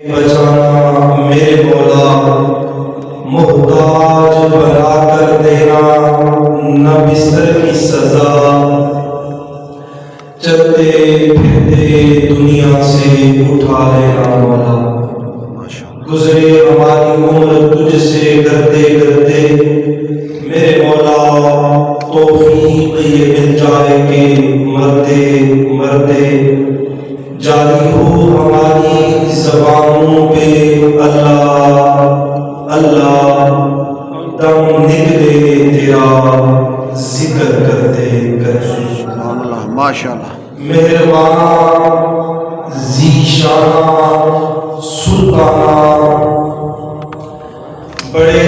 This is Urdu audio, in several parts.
بچانا میرے مولا، محتاج بنا کر دینا نہ بستر کی سزا، چلتے پھرتے دنیا سے اٹھا لینا مولا، گزرے ہماری عمر تجھ سے کرتے کرتے میرے مولا توفیق یہ مل جائے کہ مرتے مرتے جاری ہو ہماری زبانوں پہ اللہ اللہ، دم نکلے تیرا ذکر کرتے کرتے۔ ماشاءاللہ مہربان ذیشانہ سلطانہ، بڑے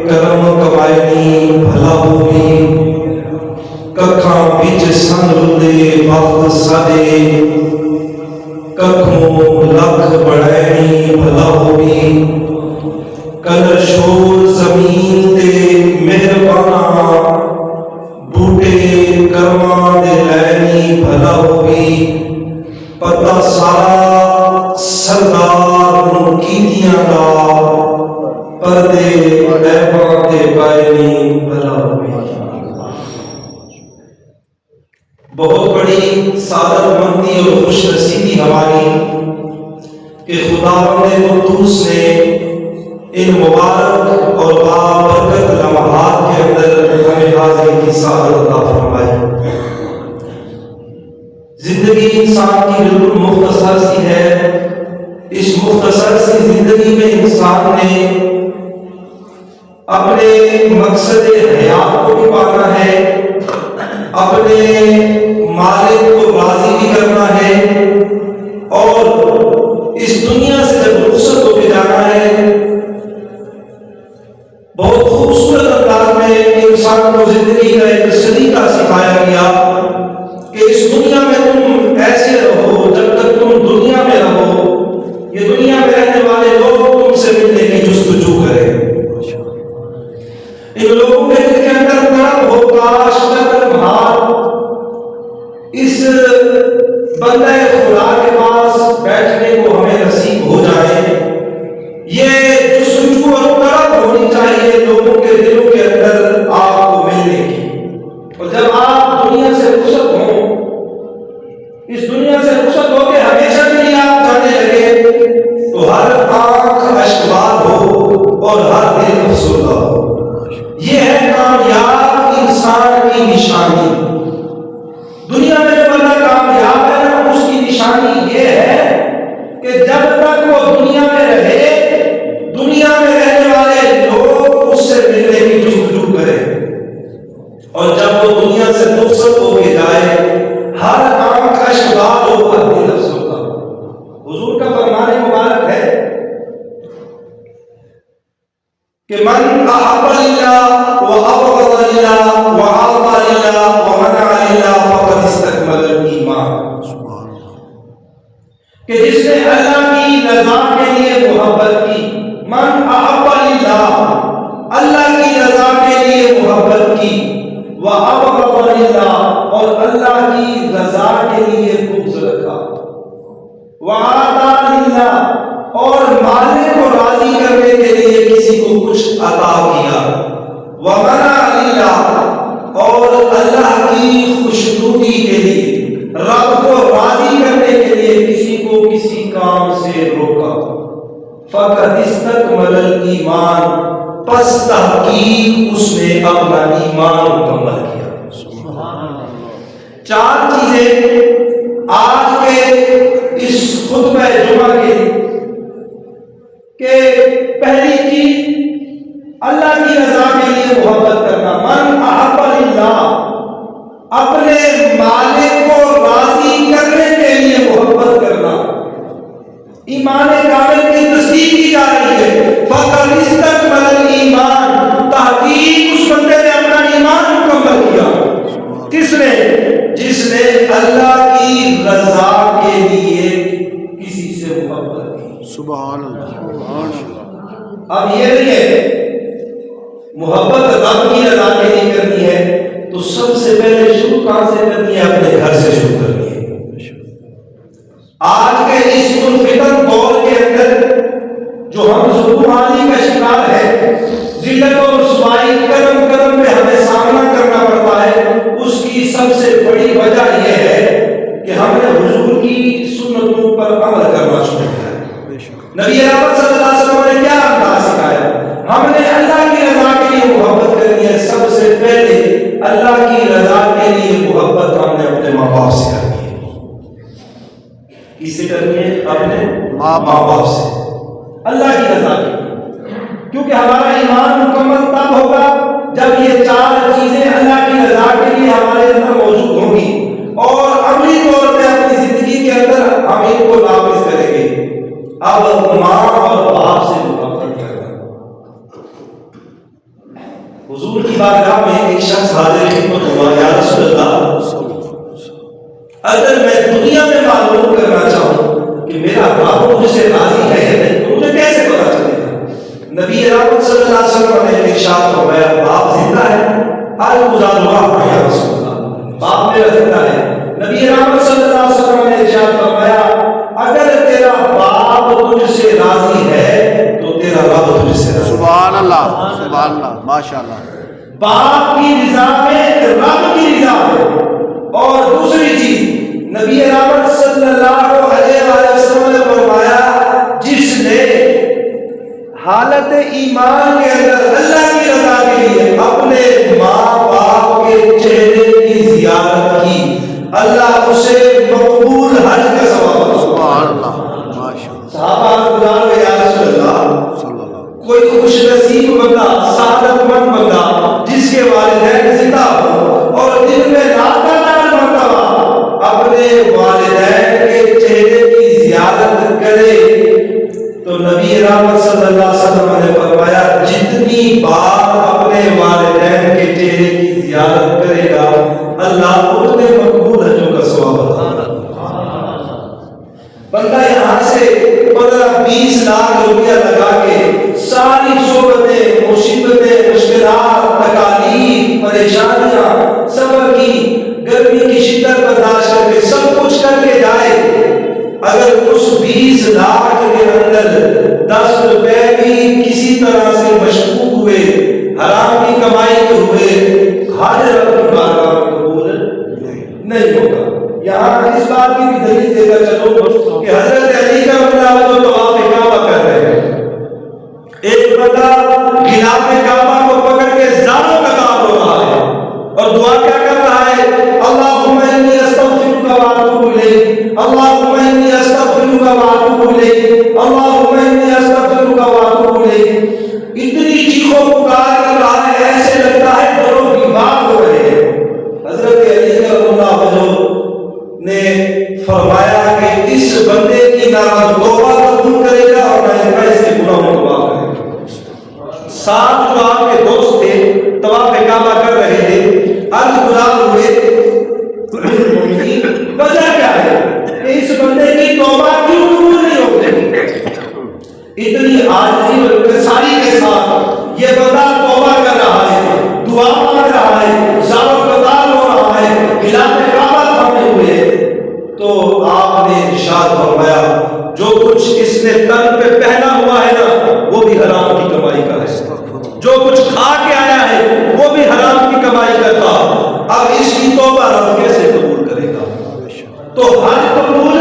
کرم کمائنی بھلا ہوئی، ککھاں بچ سن رلے وقت سادے، ککھوں لکھ بڑینی بھلا ہوئی، کل شور زمین تے مہربانہ، بوٹے کرماں دے لینی بھلا ہوئی، پتہ سارا سردار نوں کیتیاں دا، پردے عیباں تے پائنی بھلا ہوئی۔ بہت بڑی سعادت مندی اور خوش نصیبی ہماری کہ خداوند قدوس نے ان مبارک اور بابرکت لمحات کے اندر ہمیں حاضری کی سعادت عطا فرمائی۔ زندگی انسان کی بالکل مختصر سی ہے، اس مختصر سی زندگی میں انسان نے اپنے مقصد حیات کو بھی پانا ہے، اپنے مالک کو راضی بھی کرنا ہے، اور اس دنیا سے جب رخصت ہو کے جانا ہے، بہت خوبصورت انداز میں انسان کو زندگی کا ایک سلیقہ سکھایا گیا کہ اس دنیا میں تم ایسے رہو جب تک تم دنیا میں رہو، یہ دنیا میں رہنے والے لوگ تم سے ملنے کی جستجو کریں، ان لوگوں کے دل کے اندر طلب ہو کاش چند بھار اس بندہ خدا کے پاس بیٹھنے کو ہمیں نصیب ہو جائے۔ یہ جستجو اور طلب ہونی چاہیے لوگوں کے دلوں کے اندر آپ کو ملنے کی، اور جب آپ دنیا سے رخصت ہوں، اس دنیا سے رخصت ہو کے ہمیشہ کے لیے آپ جانے لگے، تو ہر آنکھ اشکبار ہو اور ہر دل افسردہ ہو۔ یہ ہے کامیاب انسان کی نشانی۔ دنیا میں جو بندہ کامیاب ہے نا، اس کی نشانی یہ ہے کہ جب تک وہ دنیا میں رہے، دنیا میں رہنے والے لوگ اس سے ملنے کی جستجو کریں، اور جب وہ دنیا سے رخصت ہو کے جائے، ہر آنکھ اشکبار ہو، ہر دل افسردہ ہو۔ حضور کا فرمان مبارک ہے کہ من احب للہ وابغض للہ واعطى للہ ومنع للہ فقد استکمل الایمان، کہ جس نے اللہ کی رضا کے لیے محبت کی، من احب للہ، اللہ کی رضا کے لیے محبت کی، وابغض للہ، اور اللہ کی رضا کے لیے بغض رکھا، واعطى للہ، اور مالک کو راضی کرنے کے لیے کسی کو کچھ عطا کیا، ومنع للہ، اور اللہ کی خوشنودی کے لیے، رب کو راضی کرنے کے لیے کسی کو کسی کام سے روکا، فقد استکمل الایمان، پس تحقیق اس نے اپنا ایمان مکمل کیا۔ چار چیزیں آج کے اس خطبہ جمعہ کے کہ پہلی چیز اللہ کی رضا کے لیے محبت کرنا، من احب للہ، اپنے مالک کو راضی کرنے کے لیے محبت کرنا، ایمان کامل کی تصدیق کی جا رہی ہے، فقد استکمل الایمان، تحقیق اس بندے نے اپنا ایمان مکمل کیا۔ کس نے؟ جس نے اللہ کی رضا کے لیے کسی سے محبت کی۔ سبحان اللہ۔ اب یہ نہیں ہے محبت رب کی رضا کے لیے کرنی ہے تو سب سے پہلے شروع کہاں سے کرنی ہے؟ اپنے گھر سے شروع کرنی ہے۔ آج کے اس منفتن دور کے اندر ظلم حالی کا شکار ہے، ذلت اور رسوائی قدم قدم پہ ہمیں سامنا کرنا پڑتا ہے، اس کی سب سے بڑی وجہ یہ ہے کہ ہم نے حضور کی سنتوں پر عمل کرنا شروع کیا ہے۔ نبی اکرم صلی اللہ علیہ وسلم نے کیا انداز سکھایا؟ ہم نے اللہ کی رضا کے لیے محبت کرنی ہے، سب سے پہلے اللہ کی رضا کے لیے محبت ہم نے اپنے ماں باپ سے کرنی ہے۔ کس سے کرنی ہے؟ اپنے ماں باپ سے، اللہ کی رضا کے لیے، کیونکہ ہمارا ایمان مکمل تب ہوگا جب یہ چار چیزیں اللہ کی رضا کے لیے ہمارے اندر موجود ہوں گی، اور عملی طور پہ اپنی زندگی کے اندر ہم ان کو نافذ کریں گے۔ اب ماں اور باپ سے محبت کرنا۔ حضور کی بارگاہ میں ایک شخص حاضر خدمت ہوا، یا رسول اللہ، اگر میں دنیا میں معلوم کرنا چاہوں کہ میرا باپ مجھ سے راضی ہے یا نہیں تو مجھے کیسے پتا چلے گا؟ نبی اکرم صلی اللہ علیہ وسلم نے ارشاد فرمایا، باپ زندہ ہے؟ یا رسول اللہ، باپ میرا زندہ ہے۔ نبی اکرم صلی اللہ علیہ وسلم نے ارشاد فرمایا، اگر تیرا باپ تجھ سے راضی ہے تو تیرا رب تجھ سے راضی ہے۔ سبحان اللہ، سبحان اللہ، ماشاء اللہ۔ باپ کی رضا میں رب کی رضا ہے۔ اور دوسری چیز، نبی اکرم صلی اللہ علیہ وسلم نے فرمایا، جس نے حالت ایمان کے اندر اللہ کی رضا کے لیے اپنے ماں باپ کے چہرے کی زیارت کی، اللہ اسے مقبول حج کا ثواب دے۔ سبحان اللہ، ماشاء اللہ۔ صحابہ گزار گئے، یا رسول اللہ، صلی اللہ، کوئی خوش نصیب بندہ، سعادت مند بندہ جس کے والدین زندہ ہو اور دن میں لاتعداد مرتبہ اپنے والدین کے چہرے کی زیارت کرے، تو نبی رحمت صلی اللہ علیہ وسلم نے فرمایا، جتنی بار اپنے والدین کے چہرے کی زیارت کرے گا اللہ اتنے مقبول حجوں کا ثواب عطا۔ بندہ یہاں سے 15-20 لاکھ روپیہ لگا کے ساری صحبتیں، مصیبتیں، مشکلات، تکالیف، پریشانیاں، سفر کی، گرمی کی شدت برداشت کر کے سب کچھ کر کے جائے، اگر اس 20 لاکھ کے اندر 10 روپے بھی کسی طرح سے مشکوک ہوئے، حرام کی کمائی کے ہوئے، حاضر کی بارگاہ میں قبول نہیں ہوگا۔ یہاں اس بات کی بھی دلیل دے کر چلو کہ حضرت علی کا اللہ جو طواف کعبہ کر رہے ہیں، ایک بندہ غلاف کعبہ کو پکڑ کے زانوں کا کام ہو رہا ہے اور دعا کیا کر رہا ہے؟ اللہم انی استغفرک و اتوب الیک، اللہم انی استغفرک و اتوب الیک، اللہم انی استغفرک و اتوب الیک۔ اتنی چیخوں پکار کر رہا ہے، ایسے لگتا ہے دونوں بیمار ہو رہے ہیں۔ حضرت علی کرم اللہ وجہہ نے فرمایا کہ اس بندے کی نہ توبہ قبول کرے گا اور نہ اس کے گناہوں کو معاف کرے گا۔ ساتھ جو آپ کے دوست تھے طواف کعبہ کر رہے تھے، عرض گزار ہوئے، وجہ کیا ہے کہ اس بندے کی توبہ کیوں قبول نہیں ہوتی؟ اتنی عاجزی اور انکساری کے ساتھ یہ بندہ توبہ کر رہا ہے، دعا مانگ رہا ہے، زار و قطار ہو رہا ہے، غلاف کعبہ تھامے ہوئے، تو آپ نے ارشاد فرمایا، جو کچھ اس نے تن پہ پہنا ہوا ہے نا وہ بھی حرام کی کمائی کا ہے، جو کچھ کھا کے آیا ہے وہ بھی حرام کی کمائی کا تھا، اب اس کی توبہ رب کیسے قبول کرے گا؟ تو حج قبول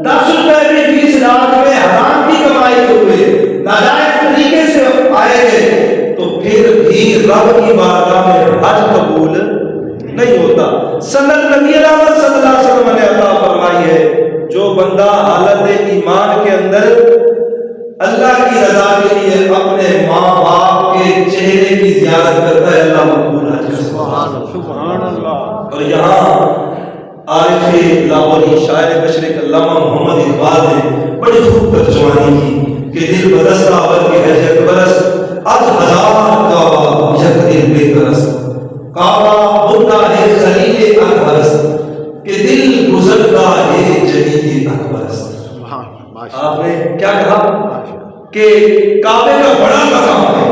10 روپے میں 20 لاکھ میں حرام کی کمائی کے ہوئے ناجائز طریقے سے آئے گے تو پھر بھی رب کی بارگاہ میں حج قبول نہیں ہوتا۔ سند نبی رحمت صلی اللہ علیہ وسلم نے عطا فرمائی ہے، جو بندہ حالت ایمان کے اندر اللہ کی رضا کے لیے اپنے ماں باپ کے چہرے کی زیارت کرتا ہے، اللہ مقبول حج کرتا ہے۔ سبحان اللہ۔ اور یہاں عارف لاہوری شاعر مشرق علامہ محمد اقبال نے بڑی خوب ترجمانی کی کہ دل برستا اول کی ہے یک برس، از ہزار کعبہ یک دل بے ترس، کعبہ بنتا ہے خلیل اکبرست، کہ دل گزرتا ہے جدید اکبرست۔ آپ نے کیا کہا کہ کعبے کا بڑا مقام ہے،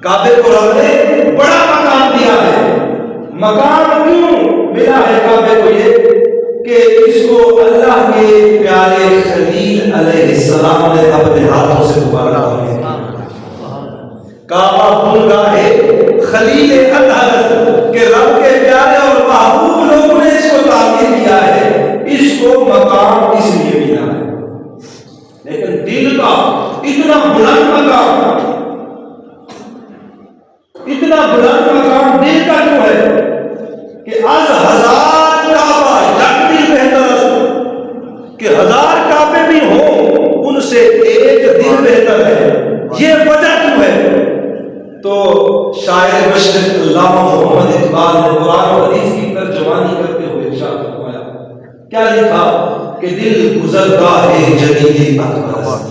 کعبے کو رب نے بڑا مقام دیا ہے۔ مقام کیوں ملا ہے کعبے کو یہ کہ اس کو اللہ کے پیارے خلیل علیہ السلام نے اپنے ہاتھوں سے مبارک کیا، کعبہ بنگاہ خلیل اللہ کہ رب کے پیارے اور محبوب لوگوں نے اس کو تعمیر کیا ہے، اس کو مقام اس لیے ملا ہے۔ لیکن دل کا اتنا بلند مقام، اتنا بلند مقام دل کا کیوں ہے کہ از ہزار کعبہ یک دل بہتر ہے، کہ ہزار کعبے بھی ہوں ان سے ایک دل بہتر ہے۔ یہ وجہ کیوں ہے؟ تو شاعر مشرق علامہ محمد اقبال نے قرآن و حدیث کی ترجمانی کرتے ہوئے ارشاد فرمایا، کیا لکھا کہ دل گزرگاہ ہے جدید اکبر،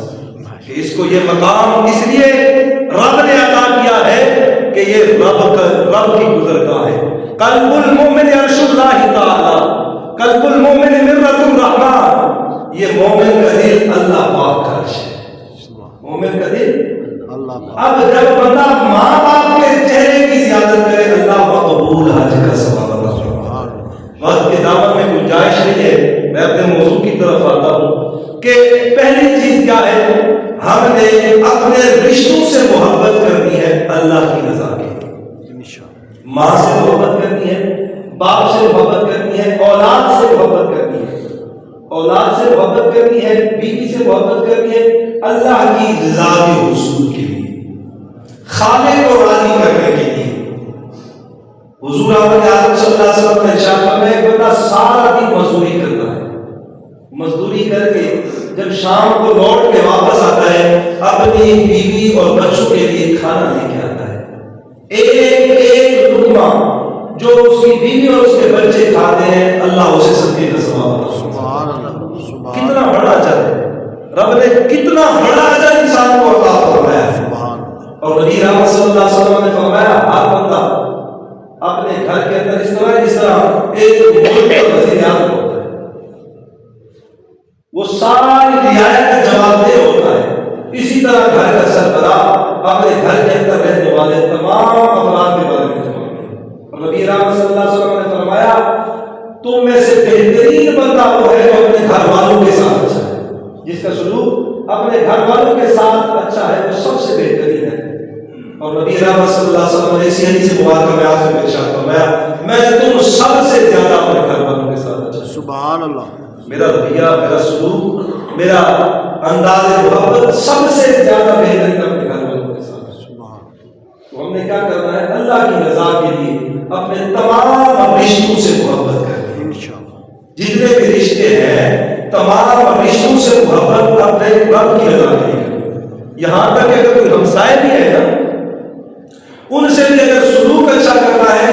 کہ اس کو یہ مقام اس لیے رب نے عطا کیا ہے کہ یہ رب کی گزرگاہ ہے۔ قلب المومن عرش اللہ تعالی، قلب المومن مرۃ الرحمن، یہ مومن کا دل اللہ پاک کا عرش ہے، مومن کا دل اللہ۔ اب جب بندہ ماں باپ کے چہرے کی زیارت کرے، اللہ مقبول حج کا ثواب عطا فرمائے۔ وقت کے دامن میں گنجائش نہیں ہے، میں اپنے موضوع کی طرف آتا ہوں کہ پہلی چیز کیا ہے، ہم نے اپنے رشتوں سے محبت کرنی ہے اللہ کی رضا کے لیے۔ ماں سے محبت کرنی ہے، باپ سے محبت کرنی ہے، اولاد سے محبت کرنی ہے، اولاد سے محبت کرنی ہے، بیوی سے محبت کرنی ہے اللہ کی رضا کے حصول کے لیے، خالق کو راضی کرنے کے لیے۔ حضور اعظم صلی اللہ علیہ وسلم نے ارشاد فرمایا کہ بندہ سارا دن مزدوری کرتا ہے، مزدوری کر کے جب شام کو لوٹ کے واپس آتا ہے اپنی بیوی اور بچوں کے لیے کھانا لے کے آتا ہے، ایک ایک لقمہ جو اس کی بیوی اور اس کے بچے کھاتے ہیں اللہ اسے صدقے کا ثواب عطا فرماتا ہے۔ کتنا بڑا اجر ہے، رب نے کتنا بڑا اجر انسان کو عطا فرمایا ہے۔ اور نبی رحمت صلی اللہ علیہ وسلم نے فرمایا ہر بندہ اپنے گھر کے اندر اس طرح ایک ملک کا وزیر اعظم ہوتا ہے، وہ ساری رعایا کا جواب دہ ہوتا ہے، اسی طرح گھر کا سربراہ اپنے گھر کے اندر رہنے والے تمام افراد کے بارے میں جواب دے۔ اور نبی رحمت صلی اللہ علیہ وسلم نے فرمایا تم میں سے بہترین بندہ وہ ہے جو اپنے گھر والوں کے ساتھ اچھا ہے، جس کا سلوک اپنے گھر والوں کے ساتھ اچھا ہے وہ سب سے بہترین ہے۔ اور نبی رحمت صلی اللہ علیہ وسلم نے اسی حدیث مبارکہ میں آخر میں ارشاد فرمایا میں تم سب سے زیادہ اپنے گھر والوں کے ساتھ اچھا ہوں۔ سبحان اللہ۔ میرا رویہ، میرا سلوک، میرا انداز محبت سب سے زیادہ بہترین اپنے گھر والوں کے ساتھ۔ تو ہم نے کیا کرنا ہے؟ اللہ کی رضا کے لیے اپنے تمام رشتوں سے محبت کرنی ہے۔ جتنے بھی رشتے ہیں تمام رشتوں سے محبت اپنے رب کی رضا کے لیے کرنی ہے۔ یہاں تک کہ اگر کوئی ہمسائے بھی ہے نا، ان سے بھی اگر سلوک اچھا کرنا ہے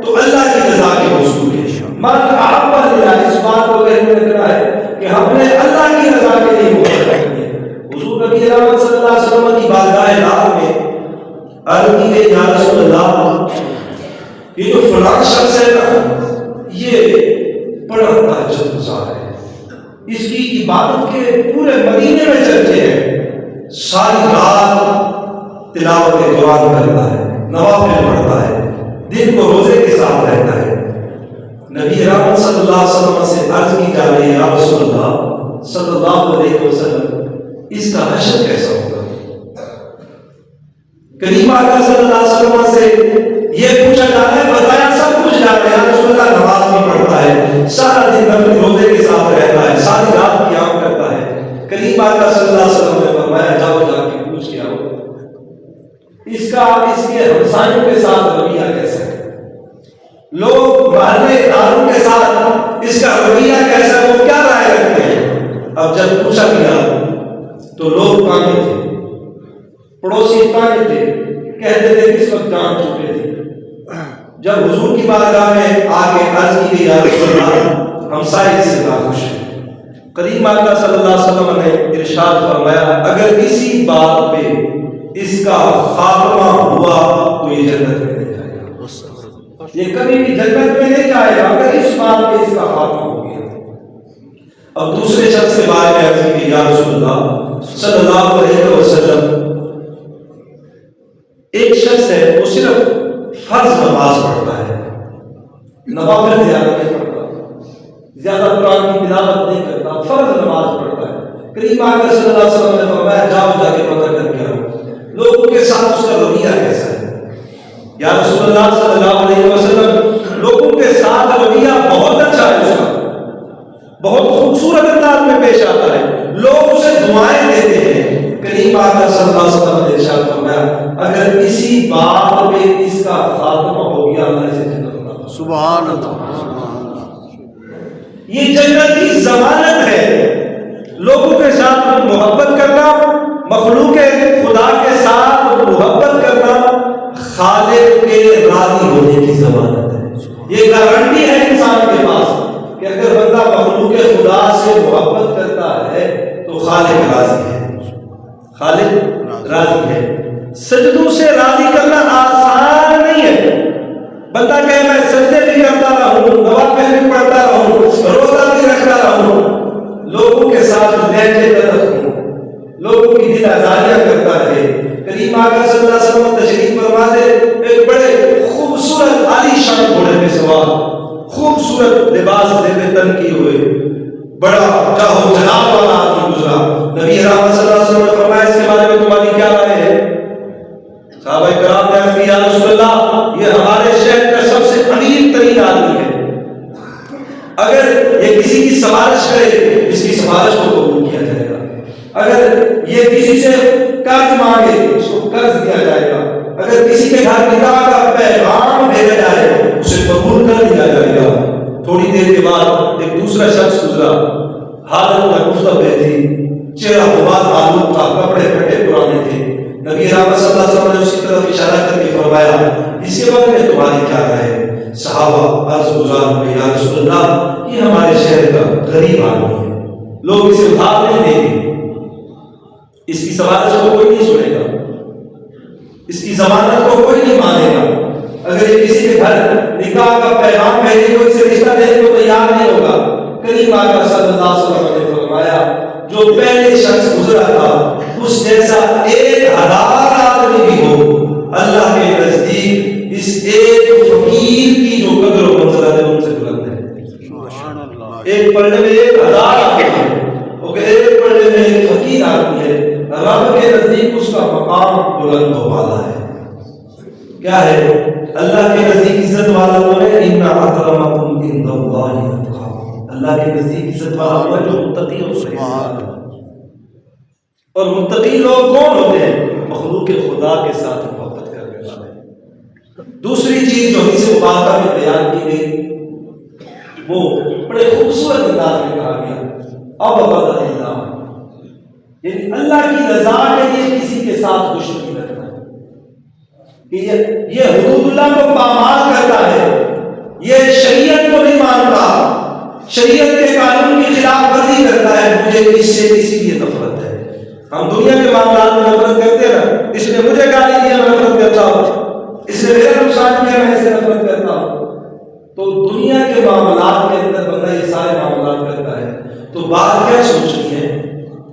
تو اللہ کی رضا کے حصول کے من احب للہ، اس بات کو ذہن میں رکھنا ہے کہ ہم نے اللہ کی رضا کے لیے محبت کرنی ہے۔ حضور نبی رحمت صلی اللہ علیہ وسلم کی بارگاہ رات میں عرض کی کہ یا رسول اللہ یہ جو فلاں شخص ہے نا یہ بڑا تہجد گزار ہے، اس کی عبادت کے پورے مدینے میں چرچے ہیں، ساری رات تلاوت قرآن کرتا ہے، نوافل پڑھتا ہے، دن کو روزے کے ساتھ رہتا ہے۔ نبی رحمت صلی اللہ علیہ وسلم سے عرض کی جا رہی ہے یا رسول اللہ صلی اللہ علیہ وسلم اس کا حشر کیسا ہوگا؟ کریم آقا صلی اللہ علیہ وسلم سے یہ پوچھا جا رہا ہے، بتایا سب کچھ جا رہا ہے، یا رسول اللہ نماز بھی پڑھتا ہے، سارا دن نفل روزے کے ساتھ رہتا ہے، ساری رات قیام کرتا ہے۔ کریم آقا صلی اللہ علیہ وسلم نے فرمایا جاؤ جا کے پوچھ کے آؤ اس کے ہمسایوں کے ساتھ رویہ کیسا ہے، لوگ محلے داروں کے ساتھ اس کا رویہ کیسا ہے، وہ کیا رائے رکھتے ہیں۔ اب جب پوچھا گیا تو لوگ تانے تھے، پڑوسی تانے تھے، کہتے تھے کس وقت جان چکے تھے۔ جب حضور کی بارگاہ میں آ کے عرض کی گئی یا رسول اللہ ہمسائے سے ناخوش ہے، کریم آقا صلی اللہ علیہ وسلم نے ارشاد فرمایا اگر اسی بات پہ اس کا خاتمہ ہوا تو یہ جنت میں نہیں جائے گا، یہ کبھی بھی جنت میں نہیں جائے گا اگر اس بات پہ اس کا خاتمہ ہو گیا۔ اب دوسرے شخص کے بارے میں عرض کی یا رسول اللہ صلی اللہ علیہ وسلم ایک شخص ہے وہ صرف فرض نماز پڑھتا ہے، نوافل زیادہ نہیں پڑھتا، زیادہ قرآن کی تلاوت نہیں کرتا، فرض نماز پڑھتا ہے، کریم آقا صلی اللہ علیہ وسلم نے فرمایا جاؤ جا کے پتہ کر کے آؤ لوگوں کے ساتھ اس کا رویہ کیسا ہے۔ یا رسول اللہ صلی اللہ علیہ وسلم لوگوں کے ساتھ رویہ بہت اچھا ہے، اس کا بہت خوبصورت انداز میں پیش آتا ہے، لوگ اسے دعائیں دیتے ہیں۔ کریم آقا صلی اللہ علیہ وسلم نے ارشاد فرمایا اگر اسی بات پہ اس کا خاتمہ ہو گیا اللہ اسے جنت عطا۔ سبحان اللہ، سبحان اللہ۔ یہ جنت کی ضمانت ہے۔ لوگوں کے ساتھ محبت کرنا، مخلوق خدا کے ساتھ محبت کرنا خالق کے راضی ہونے کی ضمانت ہے۔ یہ گارنٹی ہے انسان کے پاس کہ اگر بندہ مخلوق خدا سے محبت کرتا ہے تو خالق راضی ہے، خالق راضی ہے۔ سجدوں سے راضی کرنا آسان نہیں ہے۔ بندہ کہے میں سجدے بھی کرتا رہوں، نوافل بھی پڑھتا رہوں، روزہ بھی رکھتا رہوں، لوگوں کے ساتھ لہجے طلب ہوں، لوگوں کی دل آزاریاں کرتا رہے۔ کریم آقا صلی اللہ علیہ وسلم تشریف فرما دے، ایک بڑے خوبصورت عالی شان گھوڑے پہ سوار، خوبصورت لباس لے تن کیے ہوئے، بڑا جاہو جلال والا آدمی گزرا۔ نبی رحمت صلی اللہ علیہ وسلم نے فرمایا اس کے بارے میں تمہاری کیا رائے ہے؟ صحابہ کرام نے عرض کیا یا رسول اللہ یہ ہمارے شہر کا سب سے امیر ترین آدمی ہے، اگر یہ کسی کی سفارش کرے اس کی سفارش کو قبول کیا جائے گا، اگر یہ کسی سے قرض مانگے اس کو قرض دیا جائے گا، اگر کسی کے گھر نکاح کا پیغام بھیجا جائے اسے قبول کر لیا جائے گا۔ تھوڑی دیر کے بعد ایک دوسرا شخص گزرا، حالت مکتوبہ تھی، چہرہ غبار آلود تھا، کپڑے پھٹے پرانے تھے۔ نبی رحمت صلی اللہ علیہ وسلم نے اس کی طرف اشارہ کر کے فرمایا اس کے بارے میں تمہاری کیا رائے ہے؟ صحابہ عرض گزار ہوئے یا رسول اللہ یہ ہمارے شہر کا غریب آدمی ہے، لوگ اسے ادھار نہیں دیں گے، اس کی سفارش کو کوئی نہیں سنے گا، اس کی ضمانت کو کوئی نہیں مانے گا، اگر یہ کسی کے گھر نکاح کا پیغام بھیجے تو اسے رشتہ دینے کو تیار نہیں ہوگا۔ کریم آقا صلی اللہ علیہ وسلم نے فرمایا جو پہلے شخص گزرا تھا اس جیسا 1000 آدمی بھی ہو اللہ کے نزدیک اس ایک فقیر کی جو قدر و منزلت ہے ان سے بلند ہے۔ ایک پلڑے میں 1000 آدمی ہے، وہ کہ ایک پلڑے میں ایک فقیر آدمی ہے، رب کے نزدیک اس کا مقام بلند و بالا ہے۔ کیا ہے؟ اللہ کے نزدیک عزت والا کون ہے؟ ان اکرمکم عند اللہ اتقاکم، اللہ کے نزدیک عزت والا وہ جو متقی اور پرہیزگار ہے۔ اور متقی لوگ کون ہوتے ہیں؟ مخلوق خدا کے ساتھ محبت کرنے والے۔ دوسری چیز جو حدیث مبارکہ میں بیان کی گئی وہ بڑے خوبصورت انداز میں کہا گیا اب ابدا اللہ، یعنی اللہ کی رضا کے لیے کسی کے ساتھ دشمنی رکھنا کہ یہ حدود اللہ کو پامال کرتا ہے، یہ شریعت کو نہیں مانتا، شریعت کے قانون کی خلاف ورزی کرتا ہے، مجھے اس سے اسی لیے نفرت ہے۔ ہم دنیا کے معاملات میں نفرت کرتے ہیں نا، اس نے مجھے گالی دیا میں نفرت کرتا ہوں، اس نے میرا نقصان کیا میں اس سے نفرت کرتا ہوں۔ تو دنیا کے معاملات کے اندر بندہ یہ سارے معاملات کرتا ہے، تو بات کیا سوچنی ہے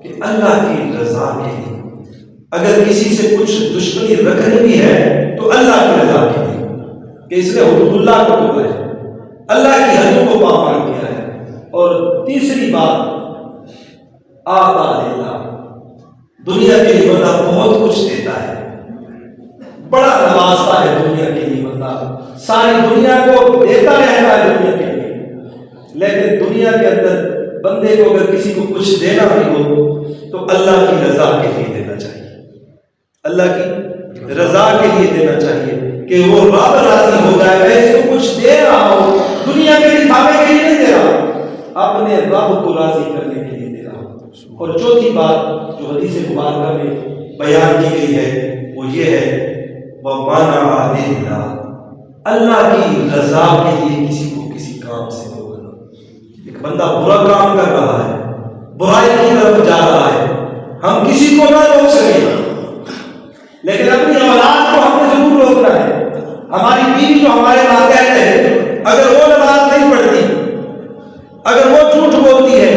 کہ اللہ کی رضا کے لیے اگر کسی سے کچھ دشمنی رکھنی بھی ہے تو اللہ کی رضا کے لیے کہ اس نے حدود اللہ کو توڑا ہے، اللہ کی حدوں کو پامال کیا ہے۔ اور تیسری بات آتا اللہ، دنیا کے لیے بندہ بہت کچھ دیتا ہے، بڑا نوازتا ہے دنیا کے لیے، بندہ ساری دنیا کو دیتا رہتا ہے دنیا کے لیے، لیکن دنیا کے اندر بندے کو اگر کسی کو کچھ دینا بھی ہو تو اللہ کی رضا کے لیے دینا چاہیے، اللہ کی رضا کے لیے دینا چاہیے کہ وہ رب راضی ہو جائے۔ میں اس کو کچھ دے رہا ہوں دنیا کے دکھاوے کے لیے نہیں دے رہا، اپنے رب کو راضی کرنے کے لیے دے رہا ہوں۔ اور چوتھی بات جو حدیث مبارکہ میں بیان کی گئی ہے وہ یہ ہے وَمَنَعَ لِلَّهِ، اللہ کی رضا کے لیے کسی کو کسی کام سے روکنا۔ ایک بندہ برا کام کر رہا ہے، برائی کی طرف جا رہا ہے، ہم کسی کو نہ روک سکیں لیکن اپنی اولاد کو ہم نے ضرور روکنا ہے۔ ہماری بیوی جو ہمارے ماتحت ہے اگر وہ نماز نہیں پڑھتی، اگر وہ جھوٹ بولتی ہے،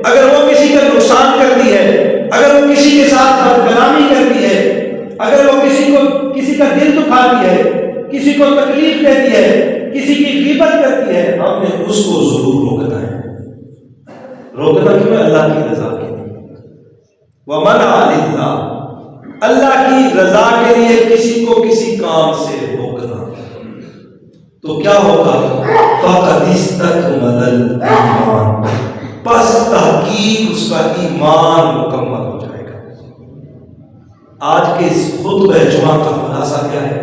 اگر وہ کسی کا نقصان کرتی ہے، اگر وہ کسی کے ساتھ بدکلامی کرتی ہے، اگر وہ کسی کا دل دکھاتی ہے، کسی کو تکلیف دیتی ہے، کسی کی غیبت کرتی ہے، ہم نے اس کو ضرور روکنا ہے۔ روکنا کیوں ہے؟ اللہ کی رضا کے لیے. وَمَنْعَ لِلَّهِ، اللہ کی رضا کے لیے کسی کو کسی کام سے روکنا تو کیا ہوگا؟ فَقَدِ اسْتَكْمَلَ الْإِيمَانَ، پس تحقیق اس کا ایمان مکمل ہو جائے گا. آج کے اس خطبہ جمعہ کا خلاصہ کیا ہے؟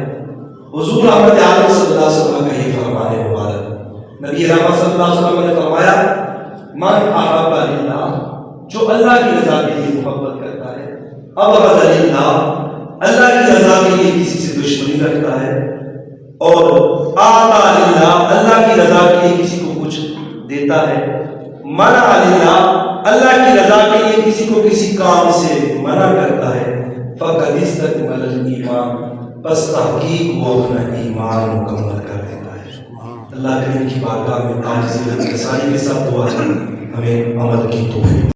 حضور رحمت عالم صلی اللہ علیہ وسلم کا یہ فرمان مبارک. نبی رحمت صلی اللہ علیہ وسلم نے فرمایا من احب للہ، جو اللہ کی رضا کے لیے محبت کرتا ہے، ابغض للہ، اللہ کی رضا کے لیے کسی سے دشمنی رکھتا ہے، اور اعطى للہ، اللہ کی رضا کے لیے کسی کو کچھ دیتا ہے، منع للہ، اللہ کی رضا کے لیے کسی کو کسی کام سے منع کرتا ہے، فقد استکمل الایمان، بس تحقیق وہ اپنا ایمان مکمل کر دیتا ہے. اللہ کریم کی بارگاہ میں عاجزی و انکساری کے ساتھ دعا ہے ہمیں عمل کی توفیق